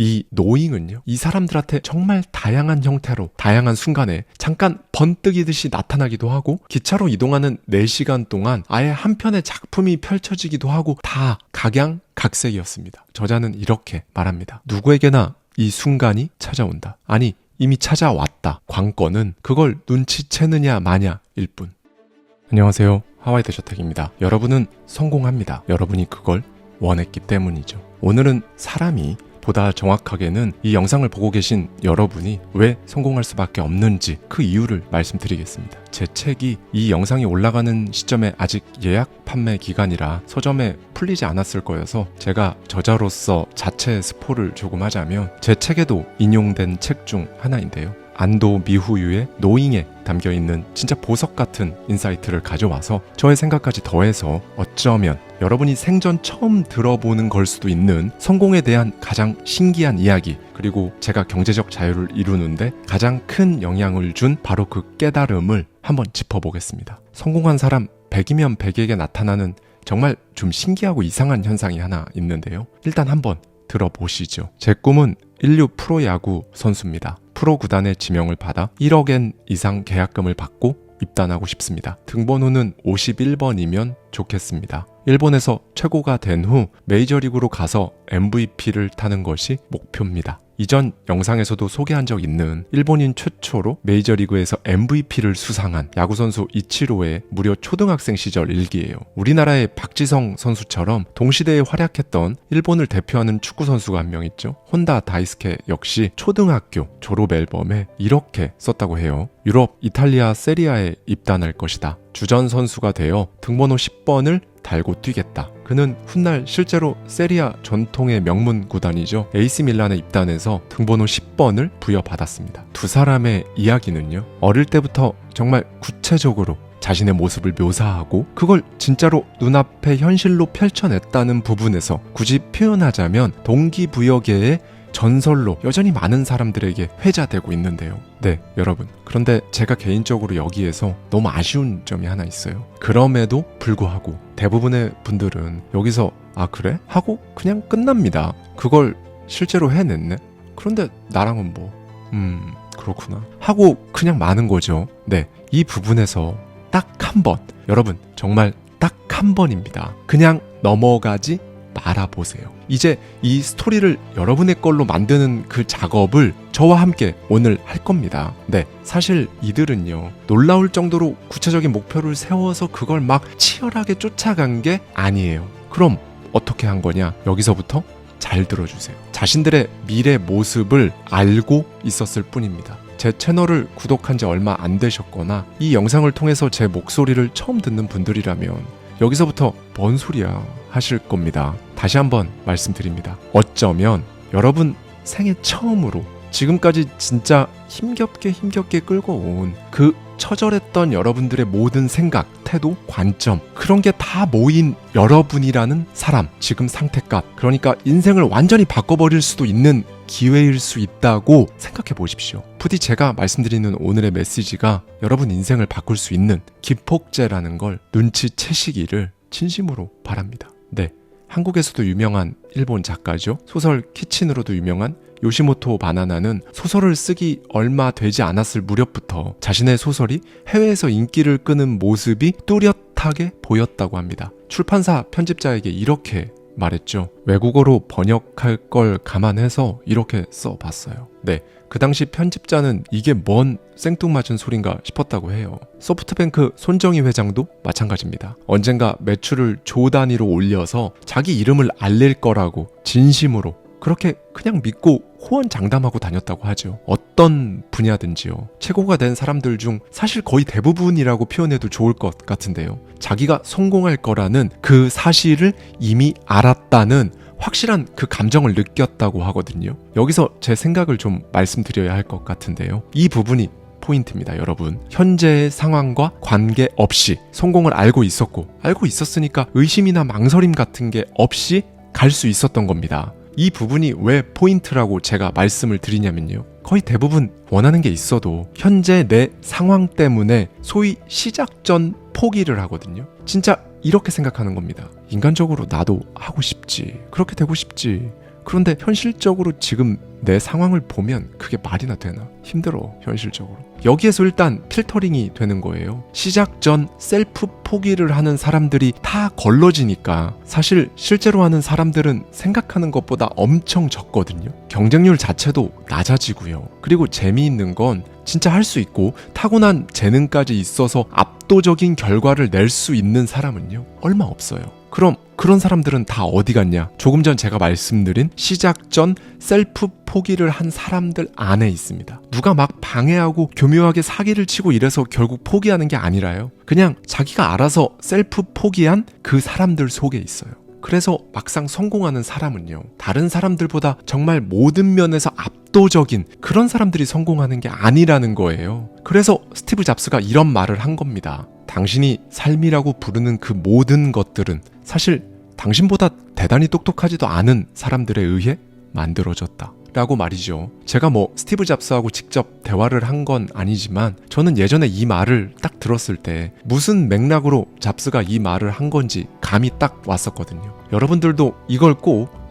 이 노잉은요, 이 사람들한테 정말 다양한 형태로 다양한 순간에 잠깐 번뜩이듯이 나타나기도 하고, 기차로 이동하는 4시간 동안 아예 한 편의 작품이 펼쳐지기도 하고, 다 각양각색이었습니다. 저자는 이렇게 말합니다. 누구에게나 이 순간이 찾아온다. 아니, 이미 찾아왔다. 관건은 그걸 눈치채느냐 마냐일 뿐. 안녕하세요, 하와이 대저택입니다. 여러분은 성공합니다. 여러분이 그걸 원했기 때문이죠. 오늘은 사람이, 보다 정확하게는 이 영상을 보고 계신 여러분이 왜 성공할 수밖에 없는지 그 이유를 말씀드리겠습니다. 제 책이 이 영상이 올라가는 시점에 아직 예약 판매 기간이라 서점에 풀리지 않았을 거여서 제가 저자로서 자체 스포를 조금 하자면, 제 책에도 인용된 책 중 하나인데요, 안도 미후유의 노잉에 담겨있는 진짜 보석 같은 인사이트를 가져와서 저의 생각까지 더해서 어쩌면 여러분이 생전 처음 들어보는 걸 수도 있는 성공에 대한 가장 신기한 이야기, 그리고 제가 경제적 자유를 이루는데 가장 큰 영향을 준 바로 그 깨달음을 한번 짚어보겠습니다. 성공한 사람 100이면 100에게 나타나는 정말 좀 신기하고 이상한 현상이 하나 있는데요, 일단 한번 들어보시죠. 제 꿈은 인류 프로야구 선수입니다. 프로 구단의 지명을 받아 1억엔 이상 계약금을 받고 입단하고 싶습니다. 등번호는 51번이면 좋겠습니다. 일본에서 최고가 된 후 메이저리그로 가서 MVP를 타는 것이 목표입니다. 이전 영상에서도 소개한 적 있는 일본인 최초로 메이저리그에서 MVP를 수상한 야구선수 이치로의 무려 초등학생 시절 일기예요. 우리나라의 박지성 선수처럼 동시대에 활약했던 일본을 대표하는 축구선수가 한 명 있죠. 혼다 다이스케 역시 초등학교 졸업 앨범에 이렇게 썼다고 해요. 유럽, 이탈리아 세리아에 입단할 것이다. 주전 선수가 되어 등번호 10번을 달고 뛰겠다. 그는 훗날 실제로 세리아 전통의 명문 구단이죠, AC 밀란에 입단해서 등번호 10번을 부여받았습니다. 두 사람의 이야기는요, 어릴 때부터 정말 구체적으로 자신의 모습을 묘사하고 그걸 진짜로 눈앞에 현실로 펼쳐냈다는 부분에서 굳이 표현하자면 동기부여계의 전설로 여전히 많은 사람들에게 회자되고 있는데요. 네, 여러분. 그런데 제가 개인적으로 여기에서 너무 아쉬운 점이 하나 있어요. 그럼에도 불구하고 대부분의 분들은 여기서 아 그래? 하고 그냥 끝납니다. 그걸 실제로 해냈네? 그런데 나랑은 뭐 그렇구나 하고 그냥 마는 거죠. 네, 이 부분에서 딱 한 번, 여러분 정말 딱 한 번입니다. 그냥 넘어가지 말아보세요. 이제 이 스토리를 여러분의 걸로 만드는 그 작업을 저와 함께 오늘 할 겁니다. 네, 사실 이들은요, 놀라울 정도로 구체적인 목표를 세워서 그걸 막 치열하게 쫓아간 게 아니에요. 그럼 어떻게 한 거냐? 여기서부터 잘 들어주세요. 자신들의 미래 모습을 알고 있었을 뿐입니다. 제 채널을 구독한 지 얼마 안 되셨거나 이 영상을 통해서 제 목소리를 처음 듣는 분들이라면 여기서부터 뭔 소리야 하실 겁니다. 다시 한번 말씀드립니다. 어쩌면 여러분 생애 처음으로 지금까지 진짜 힘겹게 끌고 온 그 처절했던 여러분들의 모든 생각, 태도, 관점, 그런 게 다 모인 여러분이라는 사람, 지금 상태값, 그러니까 인생을 완전히 바꿔버릴 수도 있는 기회일 수 있다고 생각해 보십시오. 부디 제가 말씀드리는 오늘의 메시지가 여러분 인생을 바꿀 수 있는 기폭제라는 걸 눈치채시기를 진심으로 바랍니다. 네, 한국에서도 유명한 일본 작가죠. 소설 키친으로도 유명한 요시모토 바나나는 소설을 쓰기 얼마 되지 않았을 무렵부터 자신의 소설이 해외에서 인기를 끄는 모습이 뚜렷하게 보였다고 합니다. 출판사 편집자에게 이렇게 말했죠. 외국어로 번역할 걸 감안해서 이렇게 써봤어요. 네, 그 당시 편집자는 이게 뭔 생뚱맞은 소린가 싶었다고 해요. 소프트뱅크 손정희 회장도 마찬가지입니다. 언젠가 매출을 조 단위로 올려서 자기 이름을 알릴 거라고 진심으로 그렇게 그냥 믿고 호언장담하고 다녔다고 하죠. 어떤 분야든지요. 최고가 된 사람들 중 사실 거의 대부분이라고 표현해도 좋을 것 같은데요. 자기가 성공할 거라는 그 사실을 이미 알았다는 확실한 그 감정을 느꼈다고 하거든요. 여기서 제 생각을 좀 말씀드려야 할 것 같은데요. 이 부분이 포인트입니다, 여러분. 현재의 상황과 관계없이 성공을 알고 있었고, 알고 있었으니까 의심이나 망설임 같은 게 없이 갈 수 있었던 겁니다. 이 부분이 왜 포인트라고 제가 말씀을 드리냐면요, 거의 대부분 원하는 게 있어도 현재 내 상황 때문에 소위 시작전 포기를 하거든요. 진짜 이렇게 생각하는 겁니다. 인간적으로 나도 하고 싶지, 그렇게 되고 싶지, 그런데 현실적으로 지금 내 상황을 보면 그게 말이나 되나? 힘들어, 현실적으로. 여기에서 일단 필터링이 되는 거예요. 시작 전 셀프 포기를 하는 사람들이 다 걸러지니까 사실 실제로 하는 사람들은 생각하는 것보다 엄청 적거든요. 경쟁률 자체도 낮아지고요. 그리고 재미있는 건 진짜 할 수 있고 타고난 재능까지 있어서 압도적인 결과를 낼 수 있는 사람은요, 얼마 없어요. 그럼 그런 사람들은 다 어디 갔냐? 조금 전 제가 말씀드린 시작 전 셀프 포기를 한 사람들 안에 있습니다. 누가 막 방해하고 교묘하게 사기를 치고 이래서 결국 포기하는 게 아니라요. 그냥 자기가 알아서 셀프 포기한 그 사람들 속에 있어요. 그래서 막상 성공하는 사람은요, 다른 사람들보다 정말 모든 면에서 압도적인 그런 사람들이 성공하는 게 아니라는 거예요. 그래서 스티브 잡스가 이런 말을 한 겁니다. 당신이 삶이라고 부르는 그 모든 것들은 사실 당신보다 대단히 똑똑하지도 않은 사람들에 의해 만들어졌다 라고 말이죠. 제가 스티브 잡스하고 직접 대화를 한 건 아니지만 저는 예전에 이 말을 딱 들었을 때 무슨 맥락으로 잡스가 이 말을 한 건지 감이 딱 왔었거든요. 여러분들도 이걸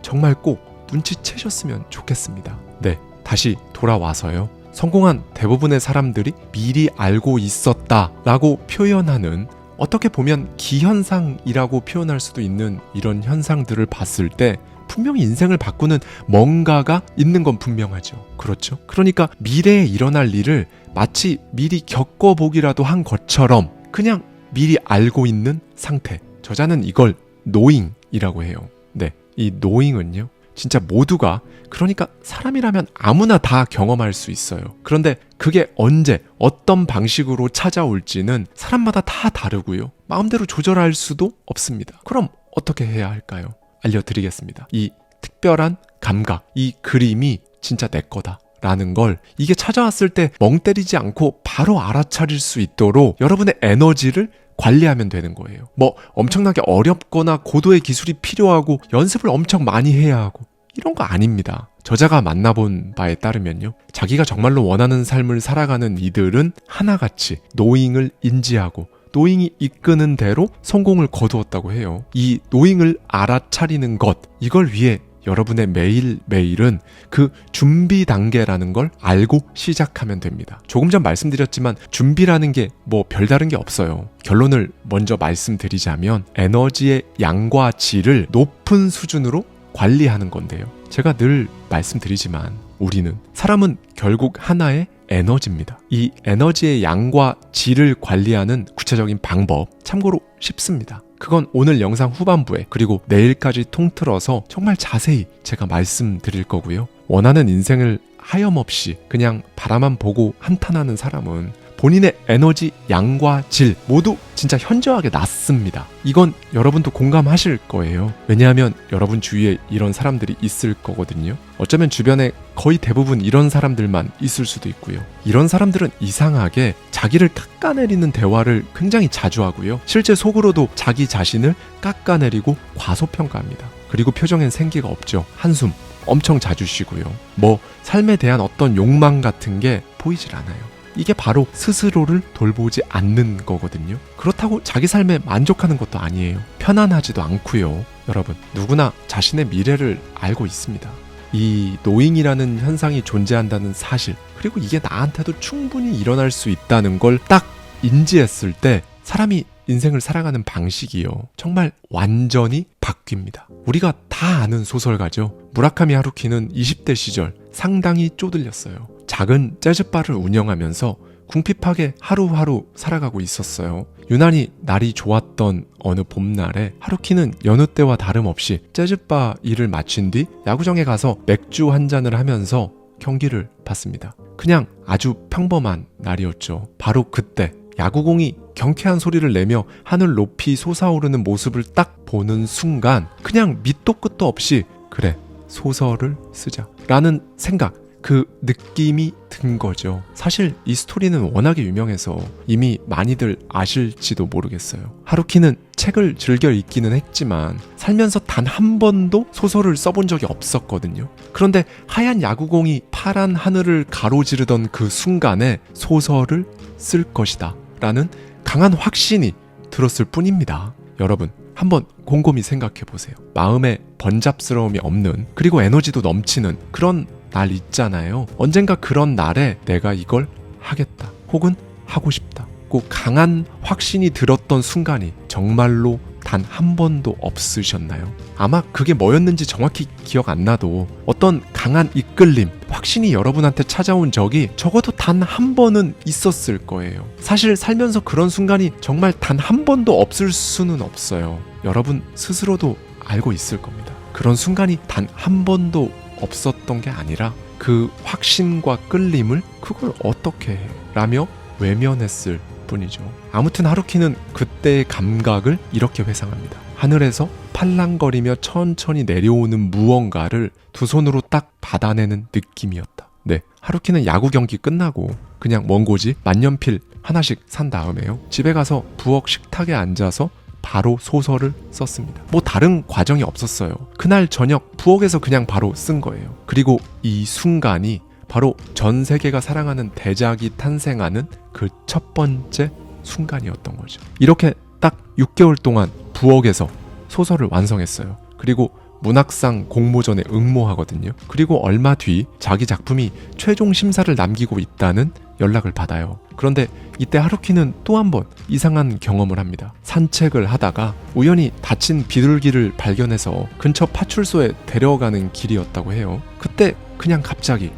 정말 꼭 눈치채셨으면 좋겠습니다. 네, 다시 돌아와서요. 성공한 대부분의 사람들이 미리 알고 있었다 라고 표현하는, 어떻게 보면 기현상이라고 표현할 수도 있는 이런 현상들을 봤을 때 분명히 인생을 바꾸는 뭔가가 있는 건 분명하죠. 그렇죠? 그러니까 미래에 일어날 일을 마치 미리 겪어보기라도 한 것처럼 그냥 미리 알고 있는 상태. 저자는 이걸 노잉이라고 해요. 네, 이 노잉은요, 진짜 모두가, 그러니까 사람이라면 아무나 다 경험할 수 있어요. 그런데 그게 언제 어떤 방식으로 찾아올지는 사람마다 다 다르고요. 마음대로 조절할 수도 없습니다. 그럼 어떻게 해야 할까요? 알려드리겠습니다. 이 특별한 감각, 이 그림이 진짜 내 거다 라는 걸, 이게 찾아왔을 때 멍 때리지 않고 바로 알아차릴 수 있도록 여러분의 에너지를 관리하면 되는 거예요. 엄청나게 어렵거나 고도의 기술이 필요하고 연습을 엄청 많이 해야 하고 이런 거 아닙니다. 저자가 만나본 바에 따르면요, 자기가 정말로 원하는 삶을 살아가는 이들은 하나같이 노잉을 인지하고 노잉이 이끄는 대로 성공을 거두었다고 해요. 이 노잉을 알아차리는 것, 이걸 위해 여러분의 매일매일은 그 준비 단계라는 걸 알고 시작하면 됩니다. 조금 전 말씀드렸지만 준비라는 게 별다른 게 없어요. 결론을 먼저 말씀드리자면 에너지의 양과 질을 높은 수준으로 관리하는 건데요. 제가 늘 말씀드리지만 사람은 결국 하나의 에너지입니다. 이 에너지의 양과 질을 관리하는 구체적인 방법, 참고로 쉽습니다. 그건 오늘 영상 후반부에 그리고 내일까지 통틀어서 정말 자세히 제가 말씀드릴 거고요. 원하는 인생을 하염없이 그냥 바라만 보고 한탄하는 사람은 본인의 에너지 양과 질 모두 진짜 현저하게 낮습니다. 이건 여러분도 공감하실 거예요. 왜냐하면 여러분 주위에 이런 사람들이 있을 거거든요. 어쩌면 주변에 거의 대부분 이런 사람들만 있을 수도 있고요. 이런 사람들은 이상하게 자기를 깎아내리는 대화를 굉장히 자주 하고요. 실제 속으로도 자기 자신을 깎아내리고 과소평가합니다. 그리고 표정엔 생기가 없죠. 한숨 엄청 자주 쉬고요. 삶에 대한 어떤 욕망 같은 게 보이질 않아요. 이게 바로 스스로를 돌보지 않는 거거든요. 그렇다고 자기 삶에 만족하는 것도 아니에요. 편안하지도 않고요. 여러분, 누구나 자신의 미래를 알고 있습니다. 이 노잉이라는 현상이 존재한다는 사실, 그리고 이게 나한테도 충분히 일어날 수 있다는 걸 딱 인지했을 때 사람이 인생을 살아가는 방식이요, 정말 완전히 바뀝니다. 우리가 다 아는 소설가죠. 무라카미 하루키는 20대 시절 상당히 쪼들렸어요. 작은 재즈바를 운영하면서 궁핍하게 하루하루 살아가고 있었어요. 유난히 날이 좋았던 어느 봄날에 하루키는 여느 때와 다름없이 재즈바 일을 마친 뒤 야구장에 가서 맥주 한 잔을 하면서 경기를 봤습니다. 그냥 아주 평범한 날이었죠. 바로 그때 야구공이 경쾌한 소리를 내며 하늘 높이 솟아오르는 모습을 딱 보는 순간 그냥 밑도 끝도 없이 그래, 소설을 쓰자 라는 생각, 그 느낌이 든 거죠. 사실 이 스토리는 워낙에 유명해서 이미 많이들 아실지도 모르겠어요. 하루키는 책을 즐겨 읽기는 했지만 살면서 단 한 번도 소설을 써본 적이 없었거든요. 그런데 하얀 야구공이 파란 하늘을 가로지르던 그 순간에 소설을 쓸 것이다 라는 강한 확신이 들었을 뿐입니다. 여러분, 한번 곰곰이 생각해 보세요. 마음에 번잡스러움이 없는, 그리고 에너지도 넘치는 그런 날 있잖아요. 언젠가 그런 날에 내가 이걸 하겠다, 혹은 하고 싶다, 꼭 강한 확신이 들었던 순간이 정말로 단 한 번도 없으셨나요? 아마 그게 뭐였는지 정확히 기억 안 나도 어떤 강한 이끌림, 확신이 여러분한테 찾아온 적이 적어도 단 한 번은 있었을 거예요. 사실 살면서 그런 순간이 정말 단 한 번도 없을 수는 없어요. 여러분 스스로도 알고 있을 겁니다. 그런 순간이 단 한 번도 없었던 게 아니라 그 확신과 끌림을 그걸 어떻게 해? 라며 외면했을 뿐이죠. 아무튼 하루키는 그때의 감각을 이렇게 회상합니다. 하늘에서 팔랑거리며 천천히 내려오는 무언가를 두 손으로 딱 받아내는 느낌이었다. 네, 하루키는 야구 경기 끝나고 그냥 원고지 만년필 하나씩 산 다음에요, 집에 가서 부엌 식탁에 앉아서 바로 소설을 썼습니다. 뭐 다른 과정이 없었어요. 그날 저녁 부엌에서 그냥 바로 쓴 거예요. 그리고 이 순간이 바로 전 세계가 사랑하는 대작이 탄생하는 그 첫 번째 순간이었던 거죠. 이렇게 딱 6개월 동안 부엌에서 소설을 완성했어요. 그리고 문학상 공모전에 응모하거든요. 그리고 얼마 뒤 자기 작품이 최종 심사를 남기고 있다는 연락을 받아요. 그런데 이때 하루키는 또 한 번 이상한 경험을 합니다. 산책을 하다가 우연히 다친 비둘기를 발견해서 근처 파출소에 데려가는 길이었다고 해요. 그때 그냥 갑자기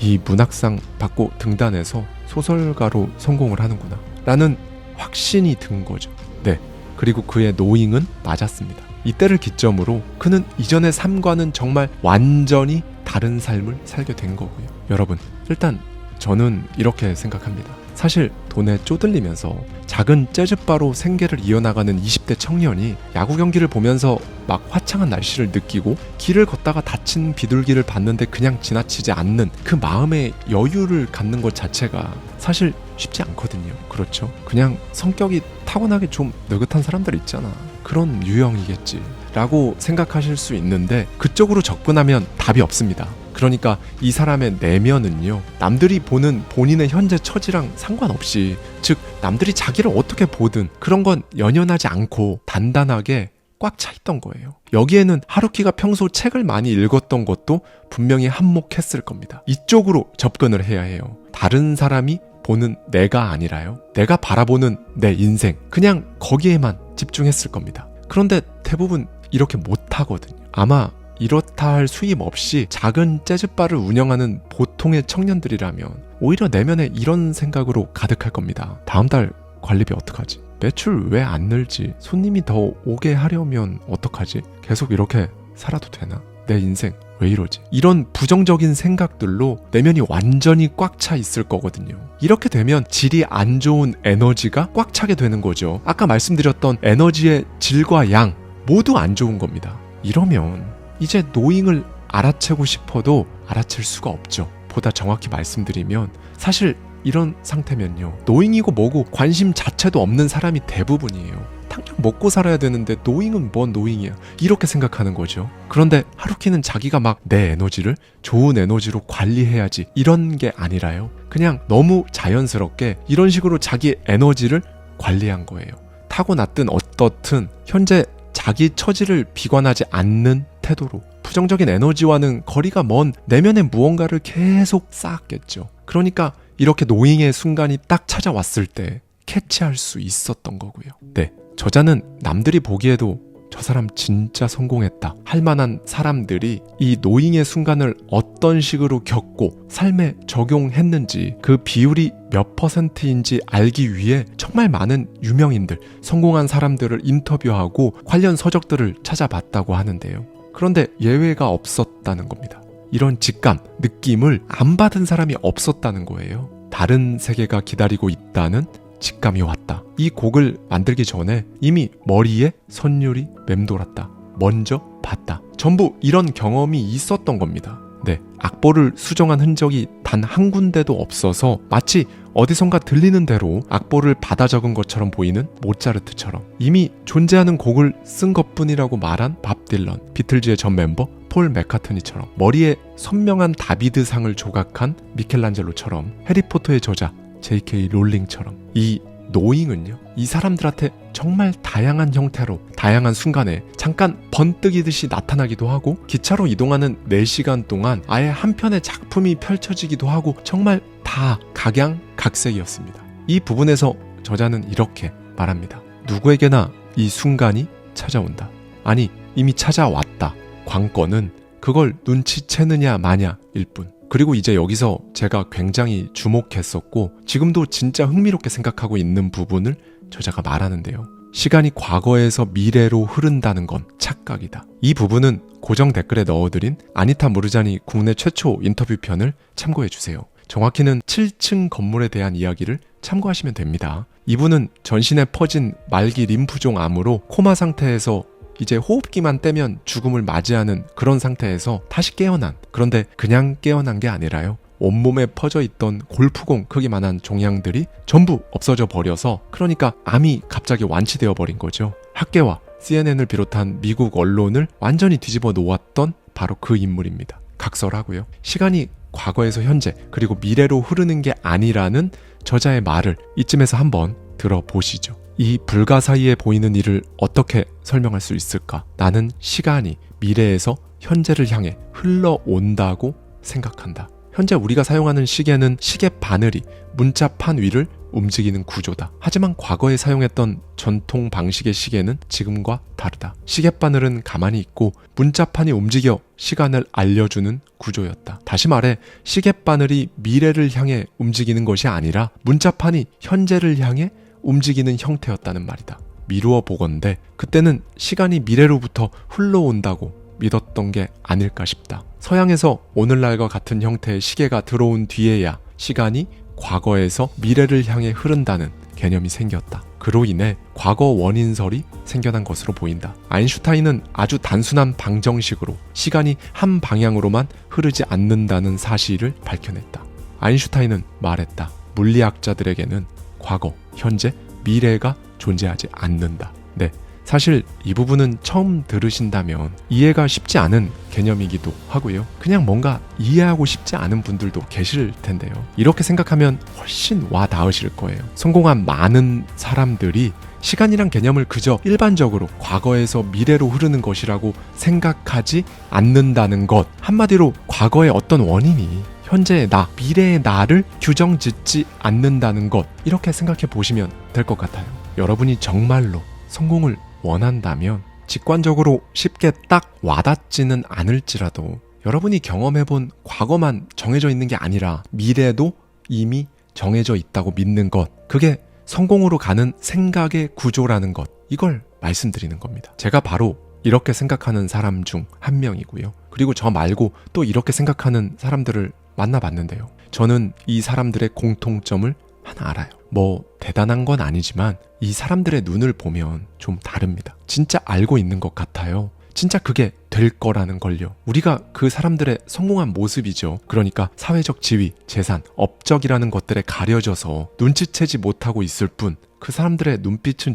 이 문학상 받고 등단해서 소설가로 성공을 하는구나 라는 확신이 든 거죠. 네, 그리고 그의 노잉은 맞았습니다. 이때를 기점으로 그는 이전의 삶과는 정말 완전히 다른 삶을 살게 된 거고요. 여러분, 일단 저는 이렇게 생각합니다. 사실 돈에 쪼들리면서 작은 재즈바로 생계를 이어나가는 20대 청년이 야구 경기를 보면서 막 화창한 날씨를 느끼고 길을 걷다가 다친 비둘기를 봤는데 그냥 지나치지 않는 그 마음의 여유를 갖는 것 자체가 사실 쉽지 않거든요. 그렇죠? 그냥 성격이 타고나게 좀 느긋한 사람들 있잖아, 그런 유형이겠지 라고 생각하실 수 있는데, 그쪽으로 접근하면 답이 없습니다. 그러니까 이 사람의 내면은요, 남들이 보는 본인의 현재 처지랑 상관없이, 즉 남들이 자기를 어떻게 보든 그런 건 연연하지 않고 단단하게 꽉 차 있던 거예요. 여기에는 하루키가 평소 책을 많이 읽었던 것도 분명히 한몫했을 겁니다. 이쪽으로 접근을 해야 해요. 다른 사람이 보는 내가 아니라요, 내가 바라보는 내 인생, 그냥 거기에만 집중했을 겁니다. 그런데 대부분 이렇게 못하거든요. 아마 이렇다 할 수입 없이 작은 재즈바를 운영하는 보통의 청년들이라면 오히려 내면에 이런 생각으로 가득할 겁니다. 다음 달 관리비 어떡하지? 매출 왜 안 늘지? 손님이 더 오게 하려면 어떡하지? 계속 이렇게 살아도 되나? 내 인생 왜 이러지? 이런 부정적인 생각들로 내면이 완전히 꽉 차 있을 거거든요. 이렇게 되면 질이 안 좋은 에너지가 꽉 차게 되는 거죠. 아까 말씀드렸던 에너지의 질과 양 모두 안 좋은 겁니다. 이러면 이제 노잉을 알아채고 싶어도 알아챌 수가 없죠. 보다 정확히 말씀드리면 사실 이런 상태면요, 노잉이고 뭐고 관심 자체도 없는 사람이 대부분이에요. 당장 먹고 살아야 되는데 노잉은 뭔 노잉이야, 이렇게 생각하는 거죠. 그런데 하루키는 자기가 막 내 에너지를 좋은 에너지로 관리해야지 이런 게 아니라요, 그냥 너무 자연스럽게 이런 식으로 자기 에너지를 관리한 거예요. 타고났든 어떻든 현재 자기 처지를 비관하지 않는 태도로 부정적인 에너지와는 거리가 먼 내면의 무언가를 계속 쌓았겠죠. 그러니까 이렇게 노잉의 순간이 딱 찾아왔을 때 캐치할 수 있었던 거고요. 네, 저자는 남들이 보기에도 저 사람 진짜 성공했다 할 만한 사람들이 이 노잉의 순간을 어떤 식으로 겪고 삶에 적용했는지 그 비율이 몇 %인지 알기 위해 정말 많은 유명인들, 성공한 사람들을 인터뷰하고 관련 서적들을 찾아봤다고 하는데요. 그런데 예외가 없었다는 겁니다. 이런 직감, 느낌을 안 받은 사람이 없었다는 거예요. 다른 세계가 기다리고 있다는 직감이 왔다. 이 곡을 만들기 전에 이미 머리에 선율이 맴돌았다. 먼저 봤다. 전부 이런 경험이 있었던 겁니다. 네, 악보를 수정한 흔적이 단 한 군데도 없어서 마치 어디선가 들리는 대로 악보를 받아 적은 것처럼 보이는 모차르트처럼 이미 존재하는 곡을 쓴 것뿐이라고 말한 밥 딜런, 비틀즈의 전 멤버 폴 맥카트니처럼, 머리에 선명한 다비드상을 조각한 미켈란젤로처럼, 해리포터의 저자 J.K. 롤링처럼 이 노잉은요, 이 사람들한테 정말 다양한 형태로 다양한 순간에 잠깐 번뜩이듯이 나타나기도 하고 기차로 이동하는 4시간 동안 아예 한편의 작품이 펼쳐지기도 하고 정말 다 각양각색이었습니다. 이 부분에서 저자는 이렇게 말합니다. 누구에게나 이 순간이 찾아온다. 아니, 이미 찾아왔다. 관건은 그걸 눈치채느냐 마냐일 뿐. 그리고 이제 여기서 제가 굉장히 주목했었고 지금도 진짜 흥미롭게 생각하고 있는 부분을 저자가 말하는데요. 시간이 과거에서 미래로 흐른다는 건 착각이다. 이 부분은 고정 댓글에 넣어드린 아니타 무르자니 국내 최초 인터뷰 편을 참고해주세요. 정확히는 7층 건물에 대한 이야기를 참고하시면 됩니다. 이분은 전신에 퍼진 말기 림프종 암으로 코마 상태에서 이제 호흡기만 떼면 죽음을 맞이하는 그런 상태에서 다시 깨어난, 그런데 그냥 깨어난 게 아니라요, 온몸에 퍼져 있던 골프공 크기만한 종양들이 전부 없어져 버려서, 그러니까 암이 갑자기 완치되어 버린 거죠. 학계와 CNN을 비롯한 미국 언론을 완전히 뒤집어 놓았던 바로 그 인물입니다. 각설하고요. 시간이 과거에서 현재 그리고 미래로 흐르는 게 아니라는 저자의 말을 이쯤에서 한번 들어보시죠. 이 불가사의에 보이는 일을 어떻게 설명할 수 있을까? 나는 시간이 미래에서 현재를 향해 흘러온다고 생각한다. 현재 우리가 사용하는 시계는 시계 바늘이 문자판 위를 움직이는 구조다. 하지만 과거에 사용했던 전통 방식의 시계는 지금과 다르다. 시계바늘은 가만히 있고 문자판이 움직여 시간을 알려주는 구조였다. 다시 말해 시계바늘이 미래를 향해 움직이는 것이 아니라 문자판이 현재를 향해 움직이는 형태였다는 말이다. 미루어 보건대 그때는 시간이 미래로부터 흘러온다고 믿었던 게 아닐까 싶다. 서양에서 오늘날과 같은 형태의 시계가 들어온 뒤에야 시간이 과거에서 미래를 향해 흐른다는 개념이 생겼다. 그로 인해 과거 원인설이 생겨난 것으로 보인다. 아인슈타인은 아주 단순한 방정식으로 시간이 한 방향으로만 흐르지 않는다는 사실을 밝혀냈다. 아인슈타인은 말했다. 물리학자들에게는 과거, 현재, 미래가 존재하지 않는다. 네, 사실 이 부분은 처음 들으신다면 이해가 쉽지 않은 개념이기도 하고요. 그냥 뭔가 이해하고 싶지 않은 분들도 계실 텐데요. 이렇게 생각하면 훨씬 와 닿으실 거예요. 성공한 많은 사람들이 시간이란 개념을 그저 일반적으로 과거에서 미래로 흐르는 것이라고 생각하지 않는다는 것. 한마디로 과거의 어떤 원인이 현재의 나, 미래의 나를 규정짓지 않는다는 것. 이렇게 생각해 보시면 될 것 같아요. 여러분이 정말로 성공을 원한다면 직관적으로 쉽게 딱 와닿지는 않을지라도 여러분이 경험해본 과거만 정해져 있는 게 아니라 미래도 이미 정해져 있다고 믿는 것. 그게 성공으로 가는 생각의 구조라는 것. 이걸 말씀드리는 겁니다. 제가 바로 이렇게 생각하는 사람 중 한 명이고요. 그리고 저 말고 또 이렇게 생각하는 사람들을 만나봤는데요. 저는 이 사람들의 공통점을 하나 알아요. 뭐 대단한 건 아니지만 이 사람들의 눈을 보면 좀 다릅니다. 진짜 알고 있는 것 같아요. 진짜 그게 될 거라는 걸요. 우리가 그 사람들의 성공한 모습이죠. 그러니까 사회적 지위, 재산, 업적이라는 것들에 가려져서 눈치채지 못하고 있을 뿐 그 사람들의 눈빛은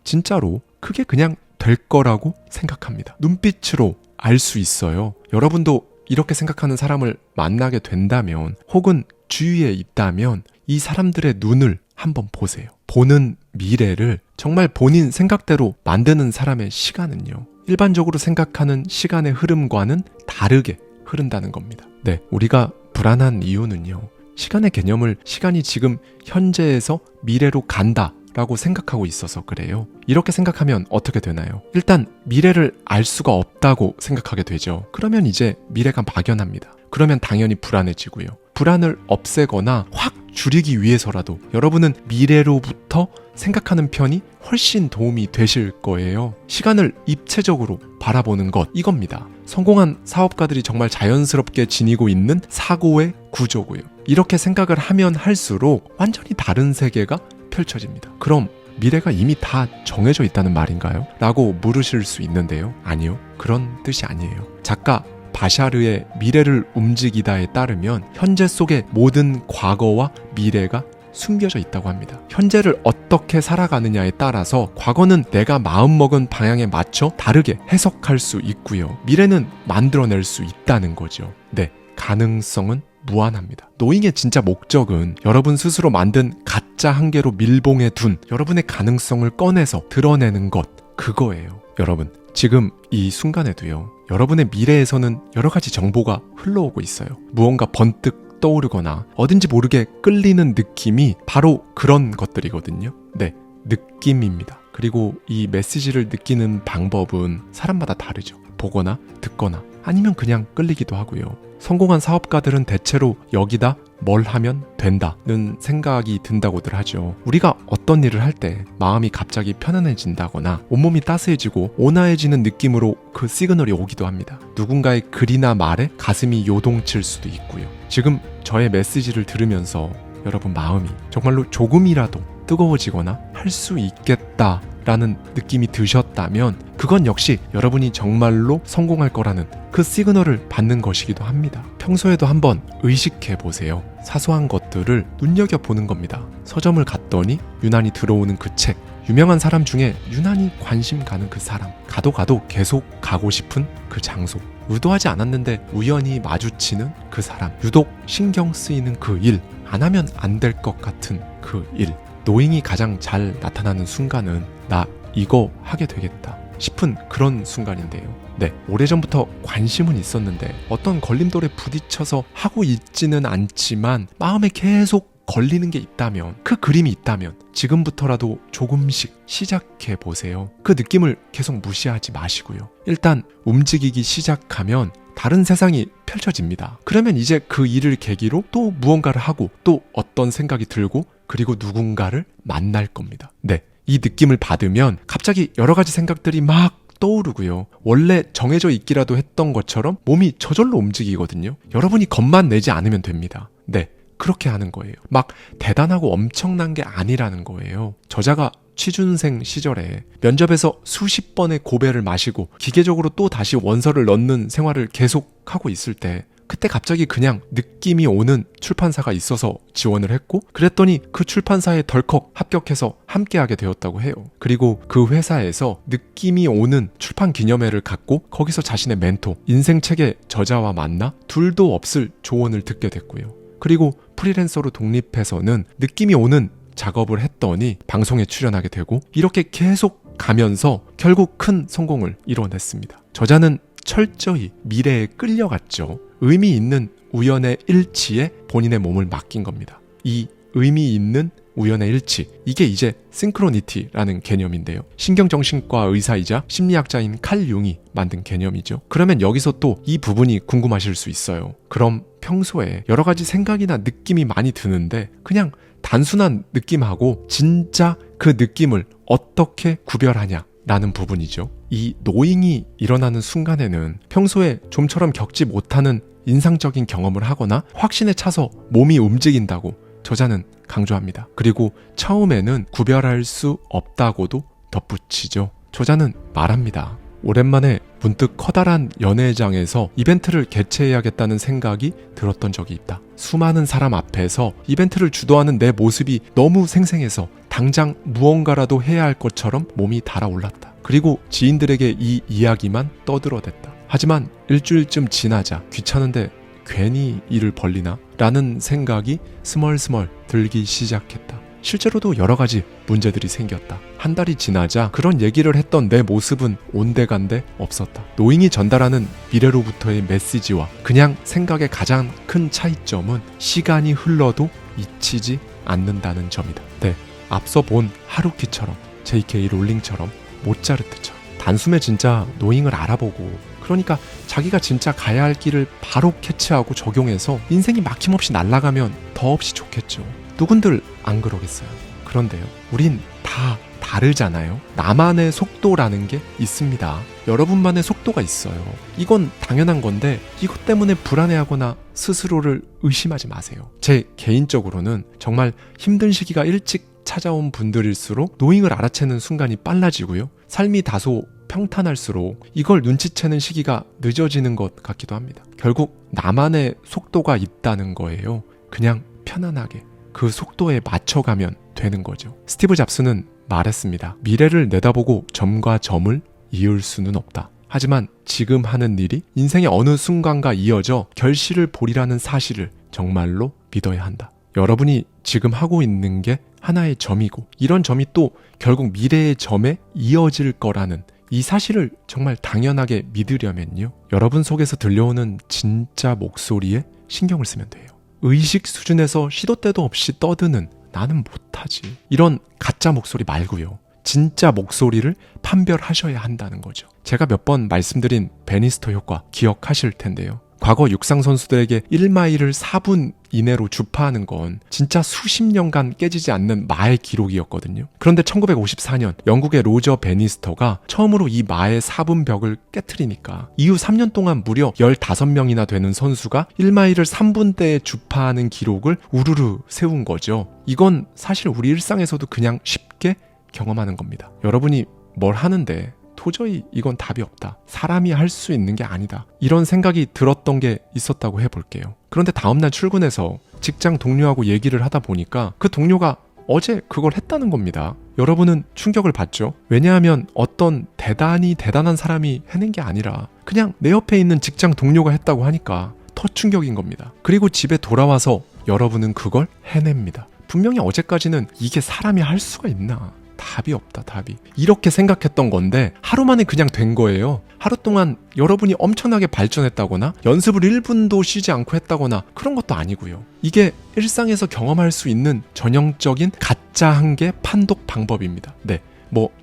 진짜로 그게 그냥 될 거라고 생각합니다. 눈빛으로 알 수 있어요. 여러분도 이렇게 생각하는 사람을 만나게 된다면 혹은 주위에 있다면 이 사람들의 눈을 한번 보세요. 보는 미래를 정말 본인 생각대로 만드는 사람의 시간은요, 일반적으로 생각하는 시간의 흐름과는 다르게 흐른다는 겁니다. 네, 우리가 불안한 이유는요, 시간의 개념을 시간이 지금 현재에서 미래로 간다 라고 생각하고 있어서 그래요. 이렇게 생각하면 어떻게 되나요? 일단 미래를 알 수가 없다고 생각하게 되죠. 그러면 이제 미래가 막연합니다. 그러면 당연히 불안해지고요. 불안을 없애거나 확 줄이기 위해서라도 여러분은 미래로부터 생각하는 편이 훨씬 도움이 되실 거예요. 시간을 입체적으로 바라보는 것, 이겁니다. 성공한 사업가들이 정말 자연스럽게 지니고 있는 사고의 구조고요. 이렇게 생각을 하면 할수록 완전히 다른 세계가 펼쳐집니다. 그럼 미래가 이미 다 정해져 있다는 말인가요? 라고 물으실 수 있는데요. 아니요, 그런 뜻이 아니에요. 작가 바샤르의 미래를 움직이다에 따르면 현재 속에 모든 과거와 미래가 숨겨져 있다고 합니다. 현재를 어떻게 살아가느냐에 따라서 과거는 내가 마음먹은 방향에 맞춰 다르게 해석할 수 있고요. 미래는 만들어낼 수 있다는 거죠. 네, 가능성은 무한합니다. 노잉의 진짜 목적은 여러분 스스로 만든 가짜 한계로 밀봉해 둔 여러분의 가능성을 꺼내서 드러내는 것, 그거예요. 여러분, 지금 이 순간에도요, 여러분의 미래에서는 여러 가지 정보가 흘러오고 있어요. 무언가 번뜩 떠오르거나 어딘지 모르게 끌리는 느낌이 바로 그런 것들이거든요. 네, 느낌입니다. 그리고 이 메시지를 느끼는 방법은 사람마다 다르죠. 보거나 듣거나 아니면 그냥 끌리기도 하고요. 성공한 사업가들은 대체로 여기다 뭘 하면 된다는 생각이 든다고들 하죠. 우리가 어떤 일을 할 때 마음이 갑자기 편안해진다거나 온몸이 따스해지고 온화해지는 느낌으로 그 시그널이 오기도 합니다. 누군가의 글이나 말에 가슴이 요동칠 수도 있고요. 지금 저의 메시지를 들으면서 여러분 마음이 정말로 조금이라도 뜨거워지거나 할 수 있겠다라는 느낌이 드셨다면 그건 역시 여러분이 정말로 성공할 거라는 그 시그널을 받는 것이기도 합니다. 평소에도 한번 의식해 보세요. 사소한 것들을 눈여겨보는 겁니다. 서점을 갔더니 유난히 들어오는 그 책, 유명한 사람 중에 유난히 관심 가는 그 사람, 가도 계속 가고 싶은 그 장소, 의도하지 않았는데 우연히 마주치는 그 사람, 유독 신경 쓰이는 그 일, 안 하면 안 될 것 같은 그 일. 노잉이 가장 잘 나타나는 순간은 나 이거 하게 되겠다 싶은 그런 순간인데요. 네, 오래전부터 관심은 있었는데 어떤 걸림돌에 부딪혀서 하고 있지는 않지만 마음에 계속 걸리는 게 있다면, 그 그림이 있다면 지금부터라도 조금씩 시작해 보세요. 그 느낌을 계속 무시하지 마시고요. 일단 움직이기 시작하면 다른 세상이 펼쳐집니다. 그러면 이제 그 일을 계기로 또 무언가를 하고 또 어떤 생각이 들고 그리고 누군가를 만날 겁니다. 네, 이 느낌을 받으면 갑자기 여러 가지 생각들이 막 떠오르고요. 원래 정해져 있기라도 했던 것처럼 몸이 저절로 움직이거든요. 여러분이 겁만 내지 않으면 됩니다. 네, 그렇게 하는 거예요. 막 대단하고 엄청난 게 아니라는 거예요. 저자가 취준생 시절에 면접에서 수십 번의 고배를 마시고 기계적으로 또 다시 원서를 넣는 생활을 계속하고 있을 때 그때 갑자기 그냥 느낌이 오는 출판사가 있어서 지원을 했고 그랬더니 그 출판사에 덜컥 합격해서 함께하게 되었다고 해요. 그리고 그 회사에서 느낌이 오는 출판 기념회를 갖고 거기서 자신의 멘토, 인생책의 저자와 만나 둘도 없을 조언을 듣게 됐고요. 그리고 프리랜서로 독립해서는 느낌이 오는 작업을 했더니 방송에 출연하게 되고 이렇게 계속 가면서 결국 큰 성공을 이뤄냈습니다. 저자는 철저히 미래에 끌려갔죠. 의미 있는 우연의 일치에 본인의 몸을 맡긴 겁니다. 이 의미 있는 우연의 일치, 이게 이제 싱크로니티라는 개념인데요. 신경정신과 의사이자 심리학자인 칼 융이 만든 개념이죠. 그러면 여기서 또 이 부분이 궁금하실 수 있어요. 그럼 평소에 여러 가지 생각이나 느낌이 많이 드는데 그냥 단순한 느낌하고 진짜 그 느낌을 어떻게 구별하냐 라는 부분이죠. 이 노잉이 일어나는 순간에는 평소에 좀처럼 겪지 못하는 인상적인 경험을 하거나 확신에 차서 몸이 움직인다고 저자는 강조합니다. 그리고 처음에는 구별할 수 없다고도 덧붙이죠. 저자는 말합니다. 오랜만에 문득 커다란 연회장에서 이벤트를 개최해야겠다는 생각이 들었던 적이 있다. 수많은 사람 앞에서 이벤트를 주도하는 내 모습이 너무 생생해서 당장 무언가라도 해야 할 것처럼 몸이 달아올랐다. 그리고 지인들에게 이 이야기만 떠들어댔다. 하지만 일주일쯤 지나자 귀찮은데 괜히 일을 벌리나? 라는 생각이 스멀스멀 들기 시작했다. 실제로도 여러 가지 문제들이 생겼다. 한 달이 지나자 그런 얘기를 했던 내 모습은 온데간데 없었다. 노잉이 전달하는 미래로부터의 메시지와 그냥 생각의 가장 큰 차이점은 시간이 흘러도 잊히지 않는다는 점이다. 네, 앞서 본 하루키처럼, J.K. 롤링처럼, 모차르트처럼 단숨에 진짜 노잉을 알아보고 그러니까 자기가 진짜 가야 할 길을 바로 캐치하고 적용해서 인생이 막힘없이 날아가면 더없이 좋겠죠. 누군들 안 그러겠어요. 그런데요, 우린 다 다르잖아요. 나만의 속도라는 게 있습니다. 여러분만의 속도가 있어요. 이건 당연한 건데 이것 때문에 불안해하거나 스스로를 의심하지 마세요. 제 개인적으로는 정말 힘든 시기가 일찍 찾아온 분들일수록 노잉을 알아채는 순간이 빨라지고요. 삶이 다소 평탄할수록 이걸 눈치채는 시기가 늦어지는 것 같기도 합니다. 결국 나만의 속도가 있다는 거예요. 그냥 편안하게 그 속도에 맞춰가면 되는 거죠. 스티브 잡스는 말했습니다. 미래를 내다보고 점과 점을 이을 수는 없다. 하지만 지금 하는 일이 인생의 어느 순간과 이어져 결실을 보리라는 사실을 정말로 믿어야 한다. 여러분이 지금 하고 있는 게 하나의 점이고 이런 점이 또 결국 미래의 점에 이어질 거라는 이 사실을 정말 당연하게 믿으려면요. 여러분 속에서 들려오는 진짜 목소리에 신경을 쓰면 돼요. 의식 수준에서 시도 때도 없이 떠드는 나는 못하지. 이런 가짜 목소리 말고요. 진짜 목소리를 판별하셔야 한다는 거죠. 제가 몇 번 말씀드린 베니스터 효과 기억하실 텐데요. 과거 육상 선수들에게 1마일을 4분 이내로 주파하는 건 진짜 수십 년간 깨지지 않는 마의 기록이었거든요. 그런데 1954년 영국의 로저 베니스터가 처음으로 이 마의 4분 벽을 깨트리니까 이후 3년 동안 무려 15명이나 되는 선수가 1마일을 3분대에 주파하는 기록을 우르르 세운 거죠. 이건 사실 우리 일상에서도 그냥 쉽게 경험하는 겁니다. 여러분이 뭘 하는데 도저히 이건 답이 없다. 사람이 할 수 있는 게 아니다. 이런 생각이 들었던 게 있었다고 해볼게요. 그런데 다음날 출근해서 직장 동료하고 얘기를 하다 보니까 그 동료가 어제 그걸 했다는 겁니다. 여러분은 충격을 받죠? 왜냐하면 어떤 대단히 대단한 사람이 해낸 게 아니라 그냥 내 옆에 있는 직장 동료가 했다고 하니까 더 충격인 겁니다. 그리고 집에 돌아와서 여러분은 그걸 해냅니다. 분명히 어제까지는 이게 사람이 할 수가 있나? 답이 없다, 답이. 이렇게 생각했던 건데 하루 만에 그냥 된 거예요. 하루 동안 여러분이 엄청나게 발전했다거나 연습을 1분도 쉬지 않고 했다거나 그런 것도 아니고요. 이게 일상에서 경험할 수 있는 전형적인 가짜 한계 판독 방법입니다. 네,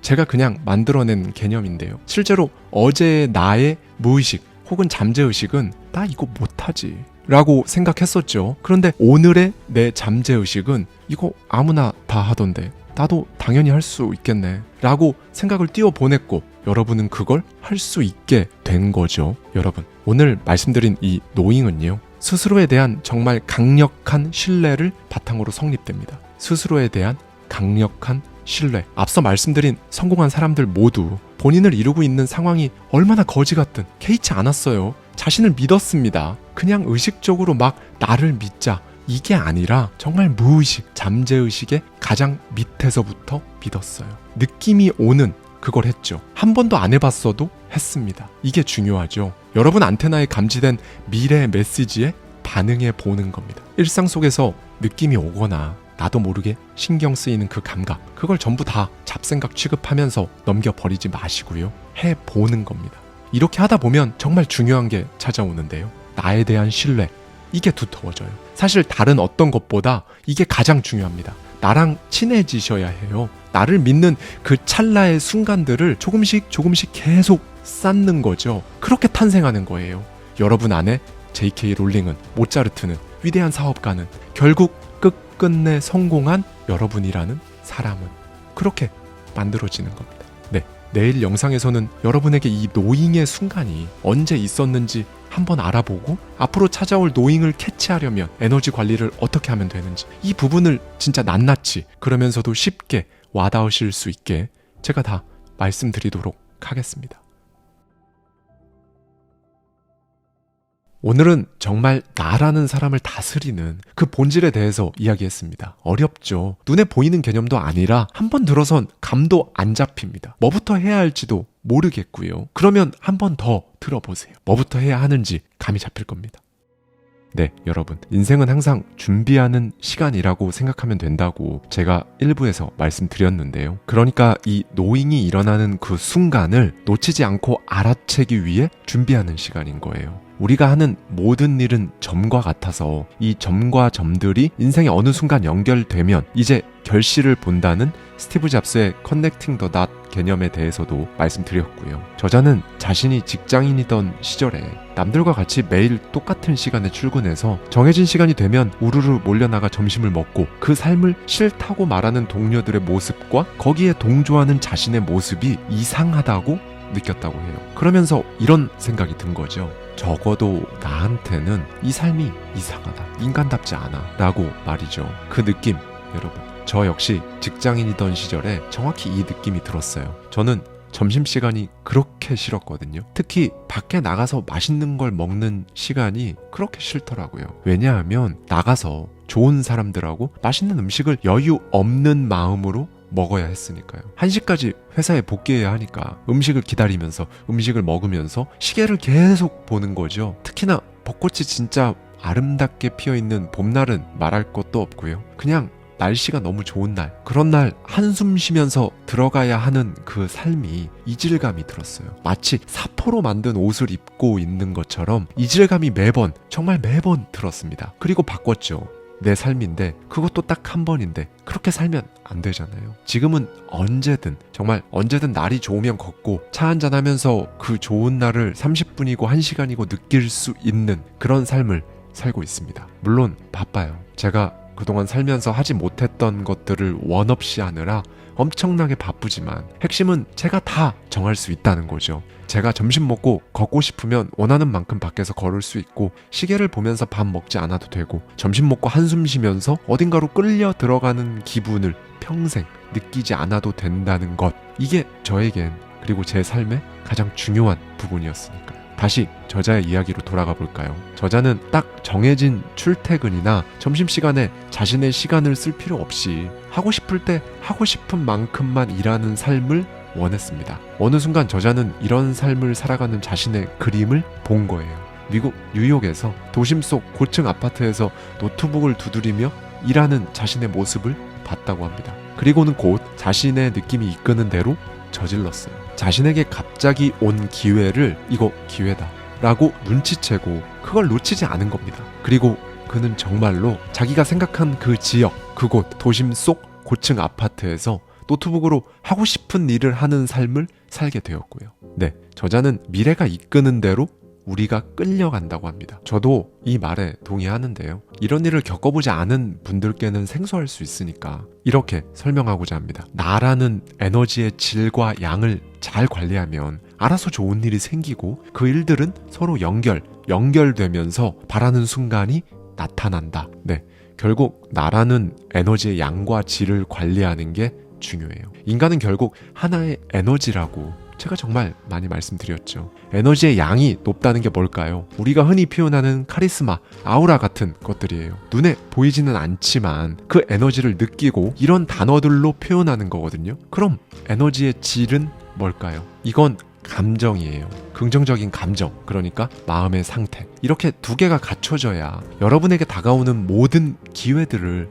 제가 그냥 만들어낸 개념인데요. 실제로 어제의 나의 무의식 혹은 잠재의식은 나 이거 못하지 라고 생각했었죠. 그런데 오늘의 내 잠재의식은 이거 아무나 다 하던데 나도 당연히 할 수 있겠네 라고 생각을 띄워보냈고 여러분은 그걸 할 수 있게 된 거죠. 여러분, 오늘 말씀드린 이 노잉은요, 스스로에 대한 정말 강력한 신뢰를 바탕으로 성립됩니다. 스스로에 대한 강력한 신뢰. 앞서 말씀드린 성공한 사람들 모두 본인을 이루고 있는 상황이 얼마나 거지 같든 개의치 않았어요. 자신을 믿었습니다. 그냥 의식적으로 막 나를 믿자, 이게 아니라 정말 무의식, 잠재의식의 가장 밑에서부터 믿었어요. 느낌이 오는 그걸 했죠. 한 번도 안 해봤어도 했습니다. 이게 중요하죠. 여러분 안테나에 감지된 미래의 메시지에 반응해 보는 겁니다. 일상 속에서 느낌이 오거나 나도 모르게 신경 쓰이는 그 감각, 그걸 전부 다 잡생각 취급하면서 넘겨버리지 마시고요. 해보는 겁니다. 이렇게 하다 보면 정말 중요한 게 찾아오는데요. 나에 대한 신뢰, 이게 두터워져요. 사실 다른 어떤 것보다 이게 가장 중요합니다. 나랑 친해지셔야 해요. 나를 믿는 그 찰나의 순간들을 조금씩 계속 쌓는 거죠. 그렇게 탄생하는 거예요. 여러분 안에 J.K. 롤링은, 모차르트는, 위대한 사업가는, 결국 끝끝내 성공한 여러분이라는 사람은 그렇게 만들어지는 겁니다. 네, 내일 영상에서는 여러분에게 이 노잉의 순간이 언제 있었는지 한번 알아보고 앞으로 찾아올 노잉을 캐치하려면 에너지 관리를 어떻게 하면 되는지, 이 부분을 진짜 낱낱이 그러면서도 쉽게 와닿으실 수 있게 제가 다 말씀드리도록 하겠습니다. 오늘은 정말 나라는 사람을 다스리는 그 본질에 대해서 이야기했습니다. 어렵죠. 눈에 보이는 개념도 아니라 한번 들어선 감도 안 잡힙니다. 뭐부터 해야 할지도 모르겠고요. 그러면 한번 더 들어보세요. 뭐부터 해야 하는지 감이 잡힐 겁니다. 네, 여러분, 인생은 항상 준비하는 시간이라고 생각하면 된다고 제가 일부에서 말씀드렸는데요. 그러니까 이 노잉이 일어나는 그 순간을 놓치지 않고 알아채기 위해 준비하는 시간인 거예요. 우리가 하는 모든 일은 점과 같아서 이 점과 점들이 인생의 어느 순간 연결되면 이제 결실을 본다는 스티브 잡스의 커넥팅 더 닷 개념에 대해서도 말씀드렸고요. 저자는 자신이 직장인이던 시절에 남들과 같이 매일 똑같은 시간에 출근해서 정해진 시간이 되면 우르르 몰려나가 점심을 먹고 그 삶을 싫다고 말하는 동료들의 모습과 거기에 동조하는 자신의 모습이 이상하다고 느꼈다고 해요. 그러면서 이런 생각이 든 거죠. 적어도 나한테는 이 삶이 이상하다, 인간답지 않아 라고 말이죠. 그 느낌, 여러분, 저 역시 직장인이던 시절에 정확히 이 느낌이 들었어요. 저는 점심시간이 그렇게 싫었거든요. 특히 밖에 나가서 맛있는 걸 먹는 시간이 그렇게 싫더라고요. 왜냐하면 나가서 좋은 사람들하고 맛있는 음식을 여유 없는 마음으로 먹어야 했으니까요. 1시까지 회사에 복귀해야 하니까 음식을 기다리면서 음식을 먹으면서 시계를 계속 보는 거죠. 특히나 벚꽃이 진짜 아름답게 피어있는 봄날은 말할 것도 없고요. 그냥 날씨가 너무 좋은 날, 그런 날 한숨 쉬면서 들어가야 하는 그 삶이 이질감이 들었어요. 마치 사포로 만든 옷을 입고 있는 것처럼 이질감이 매번, 정말 매번 들었습니다. 그리고 바꿨죠. 내 삶인데 그것도 딱 한 번인데 그렇게 살면 안 되잖아요. 지금은 언제든, 정말 언제든 날이 좋으면 걷고 차 한잔하면서 그 좋은 날을 30분이고 1시간이고 느낄 수 있는 그런 삶을 살고 있습니다. 물론 바빠요. 제가 그동안 살면서 하지 못했던 것들을 원 없이 하느라 엄청나게 바쁘지만 핵심은 제가 다 정할 수 있다는 거죠. 제가 점심 먹고 걷고 싶으면 원하는 만큼 밖에서 걸을 수 있고, 시계를 보면서 밥 먹지 않아도 되고, 점심 먹고 한숨 쉬면서 어딘가로 끌려 들어가는 기분을 평생 느끼지 않아도 된다는 것, 이게 저에겐, 그리고 제 삶의 가장 중요한 부분이었으니까요. 다시 저자의 이야기로 돌아가 볼까요? 저자는 딱 정해진 출퇴근이나 점심시간에 자신의 시간을 쓸 필요 없이 하고 싶을 때 하고 싶은 만큼만 일하는 삶을 원했습니다. 어느 순간 저자는 이런 삶을 살아가는 자신의 그림을 본 거예요. 미국 뉴욕에서 도심 속 고층 아파트에서 노트북을 두드리며 일하는 자신의 모습을 봤다고 합니다. 그리고는 곧 자신의 느낌이 이끄는 대로 저질렀어요. 자신에게 갑자기 온 기회를 이거 기회다 라고 눈치채고 그걸 놓치지 않은 겁니다. 그리고 그는 정말로 자기가 생각한 그 지역, 그곳 도심 속 고층 아파트에서 노트북으로 하고 싶은 일을 하는 삶을 살게 되었고요. 네, 저자는 미래가 이끄는 대로 우리가 끌려간다고 합니다. 저도 이 말에 동의하는데요. 이런 일을 겪어보지 않은 분들께는 생소할 수 있으니까 이렇게 설명하고자 합니다. 나라는 에너지의 질과 양을 잘 관리하면 알아서 좋은 일이 생기고 그 일들은 서로 연결되면서 바라는 순간이 나타난다. 네, 결국 나라는 에너지의 양과 질을 관리하는 게 중요해요. 인간은 결국 하나의 에너지라고 제가 정말 많이 말씀드렸죠. 에너지의 양이 높다는 게 뭘까요? 우리가 흔히 표현하는 카리스마, 아우라 같은 것들이에요. 눈에 보이지는 않지만 그 에너지를 느끼고 이런 단어들로 표현하는 거거든요. 그럼 에너지의 질은 뭘까요? 이건 감정이에요. 긍정적인 감정, 그러니까 마음의 상태. 이렇게 두 개가 갖춰져야 여러분에게 다가오는 모든 기회들을